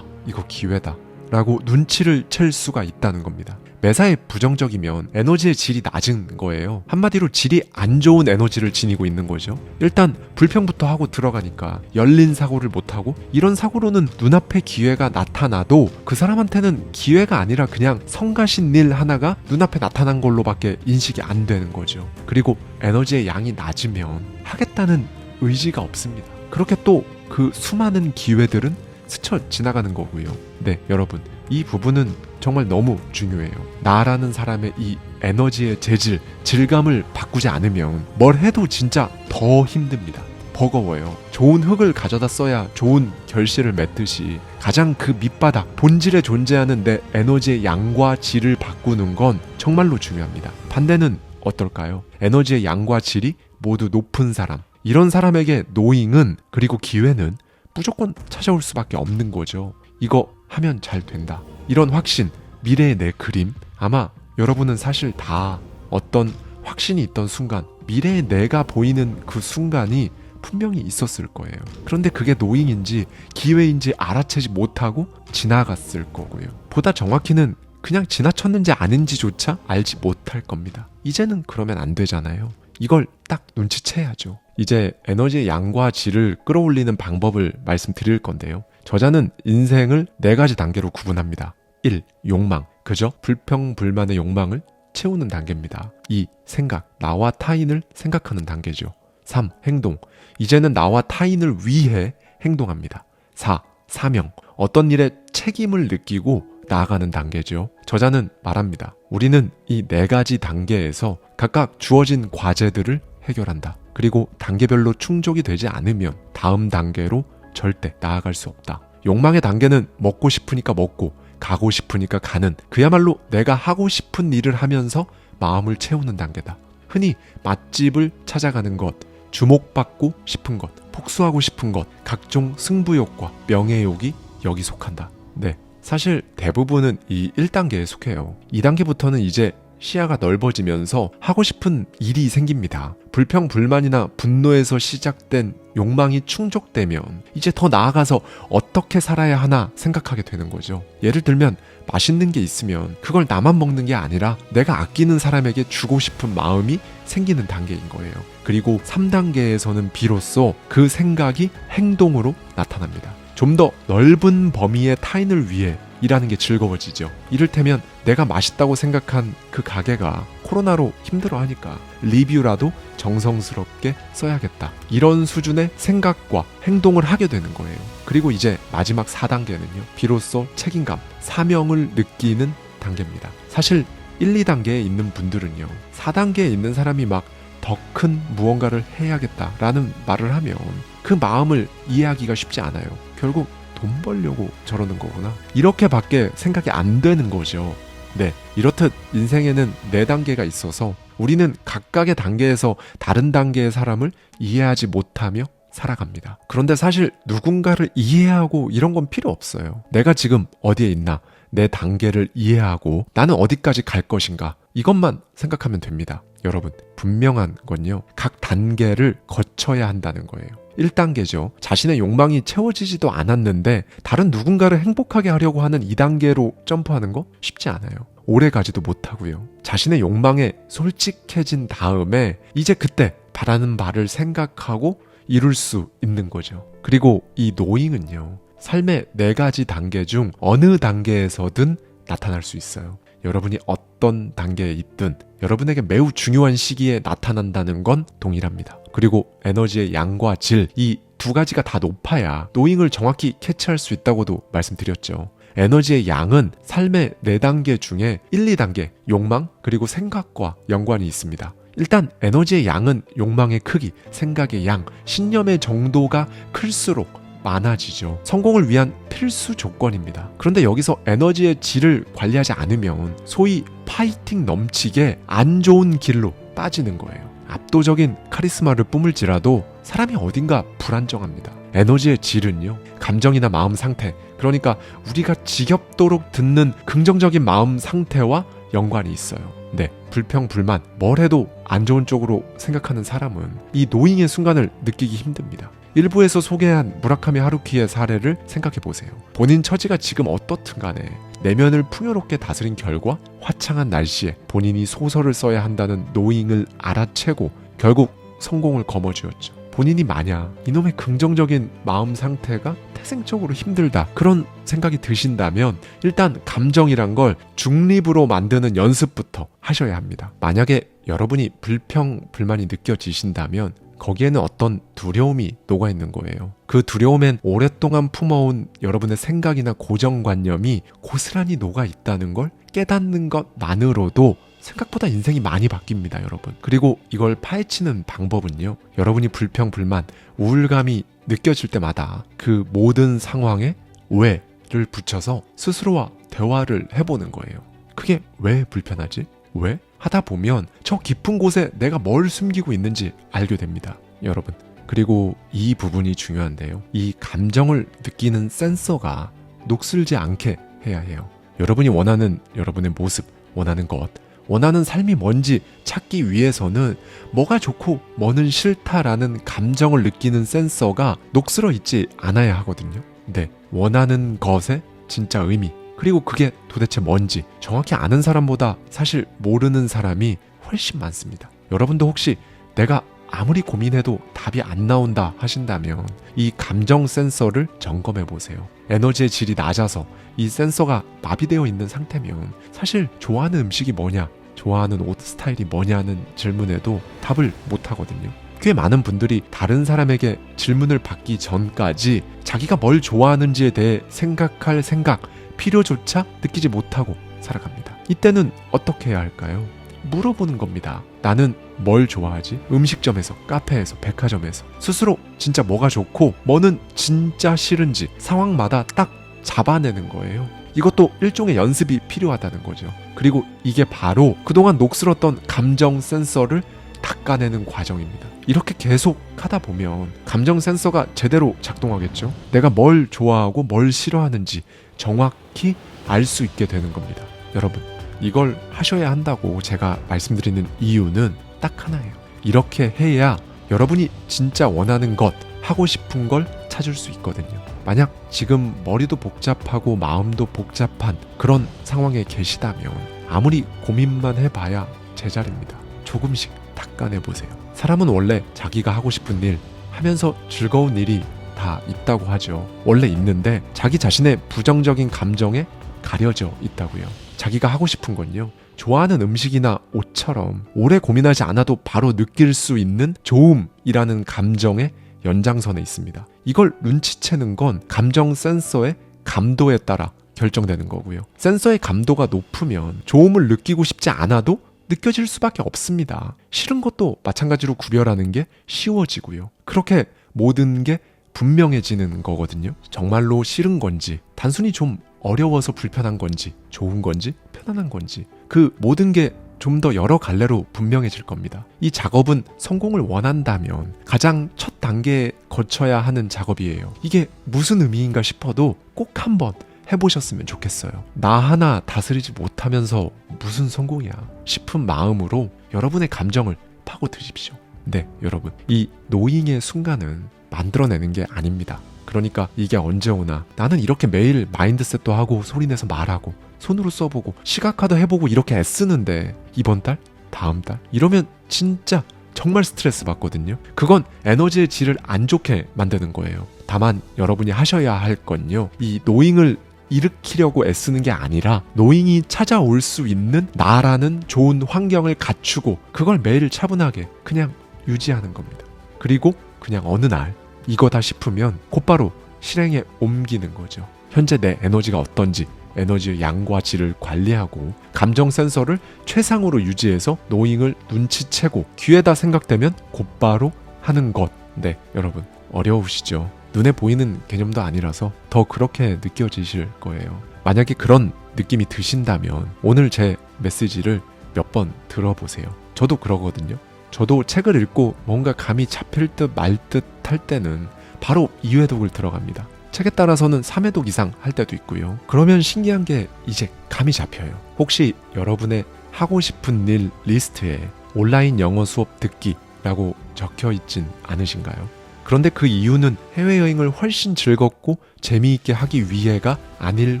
이거 기회다 라고 눈치를 챌 수가 있다는 겁니다. 매사에 부정적이면 에너지의 질이 낮은 거예요. 한마디로 질이 안 좋은 에너지를 지니고 있는 거죠. 일단 불평부터 하고 들어가니까 열린 사고를 못하고, 이런 사고로는 눈앞에 기회가 나타나도 그 사람한테는 기회가 아니라 그냥 성가신 일 하나가 눈앞에 나타난 걸로밖에 인식이 안 되는 거죠. 그리고 에너지의 양이 낮으면 하겠다는 의지가 없습니다. 그렇게 또 그 수많은 기회들은 스쳐 지나가는 거고요. 네, 여러분, 이 부분은 정말 너무 중요해요. 나라는 사람의 이 에너지의 재질, 질감을 바꾸지 않으면 뭘 해도 진짜 더 힘듭니다. 버거워요. 좋은 흙을 가져다 써야 좋은 결실을 맺듯이 가장 그 밑바닥, 본질에 존재하는 내 에너지의 양과 질을 바꾸는 건 정말로 중요합니다. 반대는 어떨까요? 에너지의 양과 질이 모두 높은 사람, 이런 사람에게 노잉은, 그리고 기회는 무조건 찾아올 수밖에 없는 거죠. 이거 하면 잘 된다, 이런 확신, 미래의 내 그림, 아마 여러분은 사실 다 어떤 확신이 있던 순간, 미래의 내가 보이는 그 순간이 분명히 있었을 거예요. 그런데 그게 노잉인지 기회인지 알아채지 못하고 지나갔을 거고요. 보다 정확히는 그냥 지나쳤는지 아닌지조차 알지 못할 겁니다. 이제는 그러면 안 되잖아요. 이걸 딱 눈치채야죠. 이제 에너지의 양과 질을 끌어올리는 방법을 말씀드릴 건데요. 저자는 인생을 4가지 단계로 구분합니다. 1. 욕망. 그저 불평불만의 욕망을 채우는 단계입니다. 2. 생각. 나와 타인을 생각하는 단계죠. 3. 행동. 이제는 나와 타인을 위해 행동합니다. 4. 사명. 어떤 일에 책임을 느끼고 나아가는 단계죠. 저자는 말합니다. 우리는 이 4가지 단계에서 각각 주어진 과제들을 해결한다. 그리고 단계별로 충족이 되지 않으면 다음 단계로 절대 나아갈 수 없다. 욕망의 단계는 먹고 싶으니까 먹고 가고 싶으니까 가는, 그야말로 내가 하고 싶은 일을 하면서 마음을 채우는 단계다. 흔히 맛집을 찾아가는 것, 주목받고 싶은 것, 복수하고 싶은 것, 각종 승부욕과 명예욕이 여기 속한다. 네, 사실 대부분은 이 1단계에 속해요. 2단계부터는 이제 시야가 넓어지면서 하고 싶은 일이 생깁니다. 불평, 불만이나 분노에서 시작된 욕망이 충족되면 이제 더 나아가서 어떻게 살아야 하나 생각하게 되는 거죠. 예를 들면 맛있는 게 있으면 그걸 나만 먹는 게 아니라 내가 아끼는 사람에게 주고 싶은 마음이 생기는 단계인 거예요. 그리고 3단계에서는 비로소 그 생각이 행동으로 나타납니다. 좀 더 넓은 범위의 타인을 위해 일하는 게 즐거워지죠. 이를테면 내가 맛있다고 생각한 그 가게가 코로나로 힘들어하니까 리뷰라도 정성스럽게 써야겠다. 이런 수준의 생각과 행동을 하게 되는 거예요. 그리고 이제 마지막 4단계는요. 비로소 책임감, 사명을 느끼는 단계입니다. 사실 1, 2단계에 있는 분들은요. 4단계에 있는 사람이 막 더 큰 무언가를 해야겠다라는 말을 하면 그 마음을 이해하기가 쉽지 않아요. 결국 돈 벌려고 저러는 거구나. 이렇게밖에 생각이 안 되는 거죠. 네, 이렇듯 인생에는 4단계가 있어서 우리는 각각의 단계에서 다른 단계의 사람을 이해하지 못하며 살아갑니다. 그런데 사실 누군가를 이해하고 이런 건 필요 없어요. 내가 지금 어디에 있나, 내 단계를 이해하고 나는 어디까지 갈 것인가, 이것만 생각하면 됩니다. 여러분, 분명한 건요, 각 단계를 거쳐야 한다는 거예요. 1단계죠. 자신의 욕망이 채워지지도 않았는데 다른 누군가를 행복하게 하려고 하는 2단계로 점프하는 거 쉽지 않아요. 오래 가지도 못하고요. 자신의 욕망에 솔직해진 다음에 이제 그때 바라는 바를 생각하고 이룰 수 있는 거죠. 그리고 이 노잉은요, 삶의 4가지 단계 중 어느 단계에서든 나타날 수 있어요. 여러분이 어떤 단계에 있든 여러분에게 매우 중요한 시기에 나타난다는 건 동일합니다. 그리고 에너지의 양과 질, 이 2가지가 다 높아야 노잉을 정확히 캐치할 수 있다고도 말씀드렸죠. 에너지의 양은 삶의 4단계 중에 1, 2단계, 욕망, 그리고 생각과 연관이 있습니다. 일단 에너지의 양은 욕망의 크기, 생각의 양, 신념의 정도가 클수록 많아지죠. 성공을 위한 필수 조건입니다. 그런데 여기서 에너지의 질을 관리하지 않으면 소위 파이팅 넘치게 안 좋은 길로 빠지는 거예요. 압도적인 카리스마를 뿜을지라도 사람이 어딘가 불안정합니다. 에너지의 질은요, 감정이나 마음 상태, 그러니까 우리가 지겹도록 듣는 긍정적인 마음 상태와 연관이 있어요. 네, 불평, 불만, 뭘 해도 안 좋은 쪽으로 생각하는 사람은 이 노잉의 순간을 느끼기 힘듭니다. 일부에서 소개한 무라카미 하루키의 사례를 생각해보세요. 본인 처지가 지금 어떻든 간에 내면을 풍요롭게 다스린 결과 화창한 날씨에 본인이 소설을 써야 한다는 노잉을 알아채고 결국 성공을 거머쥐었죠. 본인이 만약 이놈의 긍정적인 마음 상태가 태생적으로 힘들다, 그런 생각이 드신다면 일단 감정이란 걸 중립으로 만드는 연습부터 하셔야 합니다. 만약에 여러분이 불평, 불만이 느껴지신다면 거기에는 어떤 두려움이 녹아있는 거예요. 그 두려움엔 오랫동안 품어온 여러분의 생각이나 고정관념이 고스란히 녹아있다는 걸 깨닫는 것만으로도 생각보다 인생이 많이 바뀝니다, 여러분. 그리고 이걸 파헤치는 방법은요, 여러분이 불평, 불만, 우울감이 느껴질 때마다 그 모든 상황에 왜를 붙여서 스스로와 대화를 해보는 거예요. 그게 왜 불편하지? 왜? 하다 보면 저 깊은 곳에 내가 뭘 숨기고 있는지 알게 됩니다, 여러분. 그리고 이 부분이 중요한데요. 이 감정을 느끼는 센서가 녹슬지 않게 해야 해요. 여러분이 원하는 여러분의 모습, 원하는 것, 원하는 삶이 뭔지 찾기 위해서는 뭐가 좋고 뭐는 싫다라는 감정을 느끼는 센서가 녹슬어 있지 않아야 하거든요. 네, 원하는 것의 진짜 의미, 그리고 그게 도대체 뭔지 정확히 아는 사람보다 사실 모르는 사람이 훨씬 많습니다. 여러분도 혹시 내가 아무리 고민해도 답이 안 나온다 하신다면 이 감정 센서를 점검해 보세요. 에너지의 질이 낮아서 이 센서가 마비되어 있는 상태면 사실 좋아하는 음식이 뭐냐, 좋아하는 옷 스타일이 뭐냐는 질문에도 답을 못 하거든요. 꽤 많은 분들이 다른 사람에게 질문을 받기 전까지 자기가 뭘 좋아하는지에 대해 생각할 생각, 필요조차 느끼지 못하고 살아갑니다. 이때는 어떻게 해야 할까요? 물어보는 겁니다. 나는 뭘 좋아하지? 음식점에서, 카페에서, 백화점에서 스스로 진짜 뭐가 좋고 뭐는 진짜 싫은지 상황마다 딱 잡아내는 거예요. 이것도 일종의 연습이 필요하다는 거죠. 그리고 이게 바로 그동안 녹슬었던 감정 센서를 닦아내는 과정입니다. 이렇게 계속 하다 보면 감정 센서가 제대로 작동하겠죠. 내가 뭘 좋아하고 뭘 싫어하는지 정확히 알 수 있게 되는 겁니다. 여러분, 이걸 하셔야 한다고 제가 말씀드리는 이유는 딱 하나예요. 이렇게 해야 여러분이 진짜 원하는 것, 하고 싶은 걸 찾을 수 있거든요. 만약 지금 머리도 복잡하고 마음도 복잡한 그런 상황에 계시다면 아무리 고민만 해봐야 제자리입니다. 조금씩 닦아내보세요. 사람은 원래 자기가 하고 싶은 일 하면서 즐거운 일이 다 있다고 하죠. 원래 있는데 자기 자신의 부정적인 감정에 가려져 있다고요. 자기가 하고 싶은 건요, 좋아하는 음식이나 옷처럼 오래 고민하지 않아도 바로 느낄 수 있는 좋음이라는 감정의 연장선에 있습니다. 이걸 눈치채는 건 감정 센서의 감도에 따라 결정되는 거고요. 센서의 감도가 높으면 좋음을 느끼고 싶지 않아도 느껴질 수밖에 없습니다. 싫은 것도 마찬가지로 구별하는 게 쉬워지고요. 그렇게 모든 게 분명해지는 거거든요. 정말로 싫은 건지, 단순히 좀 어려워서 불편한 건지, 좋은 건지, 편안한 건지, 그 모든 게 좀 더 여러 갈래로 분명해질 겁니다. 이 작업은 성공을 원한다면 가장 첫 단계에 거쳐야 하는 작업이에요. 이게 무슨 의미인가 싶어도 꼭 한번 해보셨으면 좋겠어요. 나 하나 다스리지 못하면서 무슨 성공이야 싶은 마음으로 여러분의 감정을 파고드십시오. 네, 여러분, 이 노잉의 순간은 만들어내는 게 아닙니다. 그러니까 이게 언제 오나, 나는 이렇게 매일 마인드셋도 하고 소리내서 말하고 손으로 써보고 시각화도 해보고 이렇게 애쓰는데 이번 달? 다음 달? 이러면 진짜 정말 스트레스 받거든요. 그건 에너지의 질을 안 좋게 만드는 거예요. 다만 여러분이 하셔야 할 건요, 이 노잉을 일으키려고 애쓰는 게 아니라 노잉이 찾아올 수 있는 나라는 좋은 환경을 갖추고 그걸 매일 차분하게 그냥 유지하는 겁니다. 그리고 그냥 어느 날 이거다 싶으면 곧바로 실행에 옮기는 거죠. 현재 내 에너지가 어떤지, 에너지의 양과 질을 관리하고 감정 센서를 최상으로 유지해서 노잉을 눈치채고 기회다 생각되면 곧바로 하는 것. 네, 여러분, 어려우시죠? 눈에 보이는 개념도 아니라서 더 그렇게 느껴지실 거예요. 만약에 그런 느낌이 드신다면 오늘 제 메시지를 몇 번 들어보세요. 저도 그러거든요. 저도 책을 읽고 뭔가 감이 잡힐 듯 말 듯 할 때는 바로 2회독을 들어갑니다. 책에 따라서는 3회독 이상 할 때도 있고요. 그러면 신기한 게 이제 감이 잡혀요. 혹시 여러분의 하고 싶은 일 리스트에 온라인 영어 수업 듣기라고 적혀 있진 않으신가요? 그런데 그 이유는 해외여행을 훨씬 즐겁고 재미있게 하기 위해가 아닐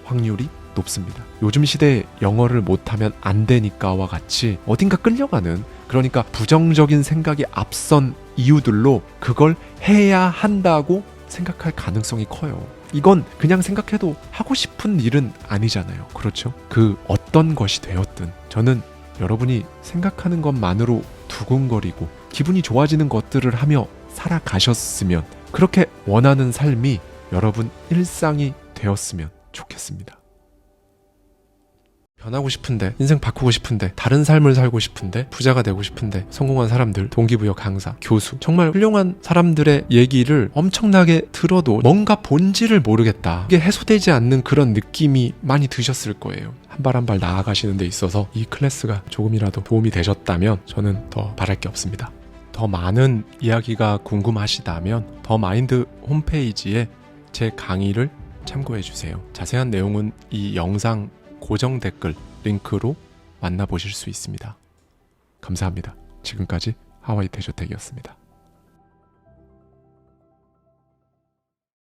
확률이 높습니다. 요즘 시대에 영어를 못하면 안 되니까와 같이 어딘가 끌려가는, 그러니까 부정적인 생각이 앞선 이유들로 그걸 해야 한다고 생각할 가능성이 커요. 이건 그냥 생각해도 하고 싶은 일은 아니잖아요. 그렇죠? 그 어떤 것이 되었든 저는 여러분이 생각하는 것만으로 두근거리고 기분이 좋아지는 것들을 하며 살아가셨으면, 그렇게 원하는 삶이 여러분 일상이 되었으면 좋겠습니다. 변하고 싶은데, 인생 바꾸고 싶은데, 다른 삶을 살고 싶은데, 부자가 되고 싶은데, 성공한 사람들, 동기부여 강사, 교수, 정말 훌륭한 사람들의 얘기를 엄청나게 들어도 뭔가 본질을 모르겠다, 이게 해소되지 않는 그런 느낌이 많이 드셨을 거예요. 한 발 한 발 나아가시는 데 있어서 이 클래스가 조금이라도 도움이 되셨다면 저는 더 바랄 게 없습니다. 더 많은 이야기가 궁금하시다면 더 마인드 홈페이지에 제 강의를 참고해 주세요. 자세한 내용은 이 영상 고정 댓글 링크로 만나보실 수 있습니다. 감사합니다. 지금까지 하와이 대저택이었습니다.